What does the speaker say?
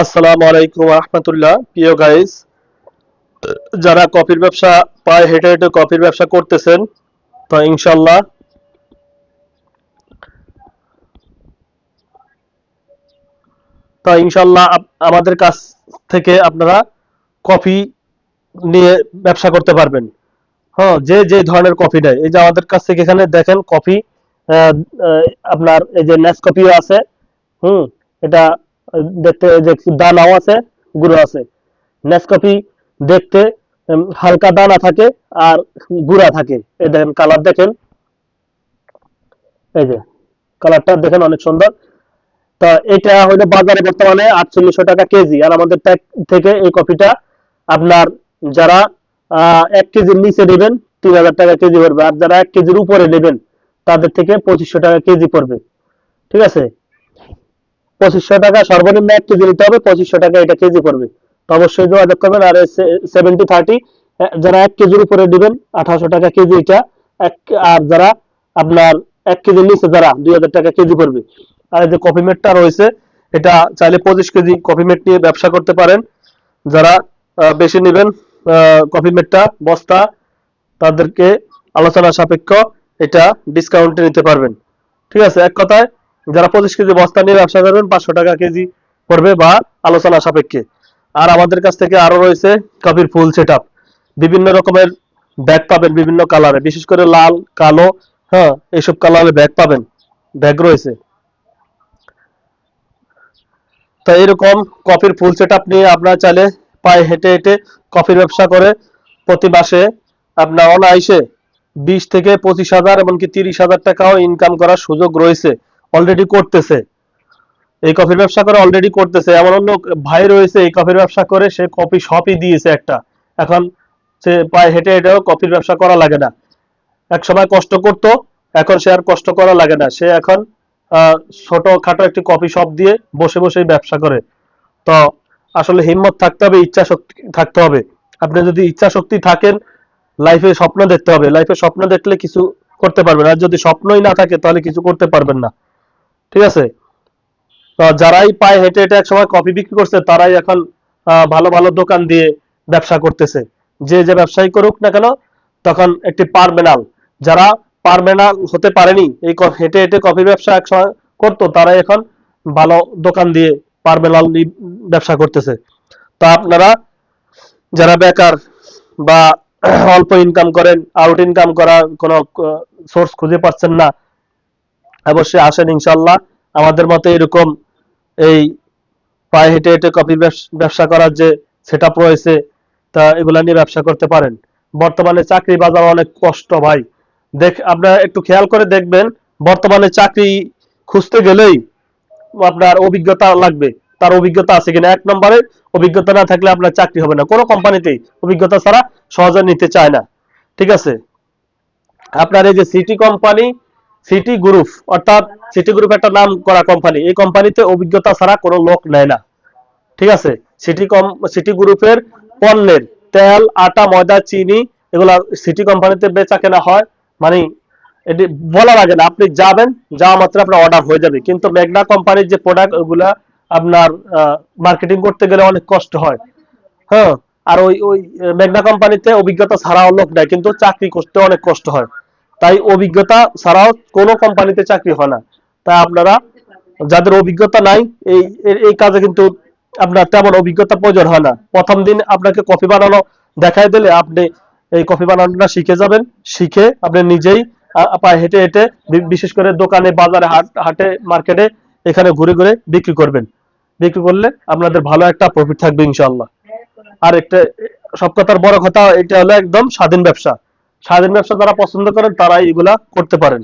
আসসালামু আলাইকুম রহমতুল্লাহ। প্রিয় গাইস, যারা কফির ব্যবসা পায়ে হেঁটে হেঁটে কফির ব্যবসা করতেছেন, তো ইনশাল্লাহ আমাদের কাছ থেকে আপনারা কফি নিয়ে ব্যবসা করতে পারবেন। হ্যাঁ, যে যে ধরনের কফি নেয়, এই যে আমাদের কাছ থেকে এখানে দেখেন কফি, আহ, আহ, আপনার এই যে নেসকফিও আছে। হুম, এটা দেখতে এই যে দানাও আছে, গুঁড়ো আছে। নেসকফি দেখতে হালকা দানা থাকে আর গুঁড়া থাকে। এই দেখেন কালার, দেখেন এই যে কালারটা দেখেন অনেক সুন্দর। তা এটা হলো বাজারে বর্তমানে 4800 টাকা কেজি। আর আমাদের থেকে এই কফিটা আপনার যারা 1 কেজির নিচে নেবেন 3000 টাকা কেজি পড়বে, আর যারা 1 কেজির উপরে নেবেন তাদের থেকে 2500 টাকা কেজি পড়বে। ঠিক আছে, 2500 টাকা সর্বনিম্ন 1 কেজি নিতে হবে, 2500 টাকা এটা কেজি পড়বে। তো অবশ্যই যোগাযোগ করবেন। আর 70-30 যারা 1 কেজির উপরে নেবেন 1800 টাকা কেজি এটা। আর যারা আপনার 1 কেজির নিচে যারা 2000 টাকা কেজি পড়বে। আর এই যে কফি মেটটা রয়েছে, এটা চাইলে 25 কেজি কফি মেট নিয়ে ব্যবসা করতে পারেন। যারা বেশি নেবেন কফি মেটটা বস্তা, তাদেরকে আলোচনা সাপেক্ষ এটা ডিসকাউন্টে নিতে পারবেন। ঠিক আছে, এক কথায় যারা 25 কেজি বস্তা নিয়ে ব্যবসা করবেন 500 টাকা কেজি পড়বে বা আলোচনা সাপেক্ষে। আর আমাদের কাছ থেকে আরো রয়েছে কফির ফুল সেট আপ, বিভিন্ন রকমের ব্যাগ পাবেন, বিভিন্ন কালারে, বিশেষ করে লাল, কালো, হ্যাঁ এইসব কালারের ব্যাগ পাবেন, ব্যাগ রয়েছে। তো এরকম কফির ফুল সেট আপ নিয়ে আপনারা চাইলে পায়ে হেঁটে হেঁটে কফির ব্যবসা করে প্রতি মাসে আপনার অনায়াসে 20 থেকে 25 হাজার, এমনকি 30 হাজার টাকাও ইনকাম করার সুযোগ রয়েছে, অলরেডি করতেছে। এই কফির ব্যবসা করে অলরেডি করতেছে, এমন অন্য ভাই রয়েছে এই কফির ব্যবসা করে সে কফি শপই দিয়েছে একটা। এখন সে পায়ে হেঁটে হেঁটেও কফির ব্যবসা করা লাগে না। এক সময় কষ্ট করত, এখন সে আর কষ্ট করা লাগে না, সে এখন ছোটখাটো একটি কফি শপ দিয়ে বসে বসেই ব্যবসা করে। তো আসলে হিম্মত থাকতে হবে, ইচ্ছা শক্তি থাকতে হবে। আপনি যদি ইচ্ছা শক্তি থাকেন, লাইফে স্বপ্ন দেখতে হবে, লাইফে স্বপ্ন দেখলে কিছু করতে পারবেন। আর যদি স্বপ্নই না থাকে তাহলে কিছু করতে পারবেন না। ঠিক আছে, তো যারাই পায়ে হেঁটে হেঁটে একসময় কফি বিক্রি করছে তারাই এখন ভালো ভালো দোকান দিয়ে ব্যবসা করতেছে। যে যে ব্যবসায়ী করুক না কেন, তখন একটি পারমেনাল, যারা পারমেনাল হতে পারেনি এই হেঁটে হেঁটে কফি ব্যবসা একসময় করতো, তারাই এখন ভালো দোকান দিয়ে পারমেনাল ব্যবসা করতেছে। তা আপনারা যারা বেকার বা অল্প ইনকাম করেন, আউট ইনকাম করার কোনো সোর্স খুঁজে পাচ্ছেন না, অবশ্যই আসেন ইনশাল্লাহ। আমাদের মতে এরকম এই পায়ে হেঁটে হেঁটে কফি ব্যবসা করার যে সেট আপ রয়েছে, তা এগুলা নিয়ে ব্যবসা করতে পারেন। বর্তমানে চাকরি বাজার অনেক কষ্ট ভাই। আপনারা একটু খেয়াল করে দেখবেন, বর্তমানে চাকরি খুঁজতে গেলেই আপনার অভিজ্ঞতা লাগবে। তার অভিজ্ঞতা আছে কিনা, 1 নম্বরে অভিজ্ঞতা না থাকলে আপনার চাকরি হবে না কোনো কোম্পানিতেই। অভিজ্ঞতা ছাড়া সহজে নিতে চায় না। ঠিক আছে, আপনার এই যে সিটি কোম্পানি, সিটি গ্রুপ, অর্থাৎ সিটি গ্রুপ একটা নাম করা কোম্পানি, এই কোম্পানিতে অভিজ্ঞতা ছাড়া কোনো লোক নেয় না। ঠিক আছে, সিটি গ্রুপের পণ্যের তেল, আটা, ময়দা, চিনি, এগুলা সিটি কোম্পানিতে বেচা কেনা হয়। মানে এটি বলা লাগে না, আপনি যাবেন, যাওয়া মাত্র আপনার অর্ডার হয়ে যাবে। কিন্তু মেঘনা কোম্পানির যে প্রোডাক্ট, ওগুলা আপনার মার্কেটিং করতে গেলে অনেক কষ্ট হয়। হ্যাঁ, আর ওই ওই মেঘনা কোম্পানিতে অভিজ্ঞতা ছাড়াও লোক নেয়, কিন্তু চাকরি করতে অনেক কষ্ট হয়। তাই অভিজ্ঞতা ছাড়াও কোনো কোম্পানিতে চাকরি হয় না। তাই আপনারা যাদের অভিজ্ঞতা নাই, এই এই কাজে কিন্তু আপনার তেমন অভিজ্ঞতা প্রয়োজন হয় না। প্রথম দিন আপনাকে কফি বানানো দেখাই দিলে আপনি এই কফি বানানোটা শিখে যাবেন। শিখে আপনি নিজেই পায়ে হেঁটে হেঁটে বিশেষ করে দোকানে, বাজারে, হাটে, মার্কেটে এখানে ঘুরে ঘুরে বিক্রি করবেন। বিক্রি করলে আপনাদের ভালো একটা প্রফিট থাকবে ইনশাআল্লাহ। আর একটা সব কথার বড় কথা, এটা হলো একদম স্বাধীন ব্যবসা। স্বাধীন ব্যবসা যারা পছন্দ করেন তারাই এগুলা করতে পারেন।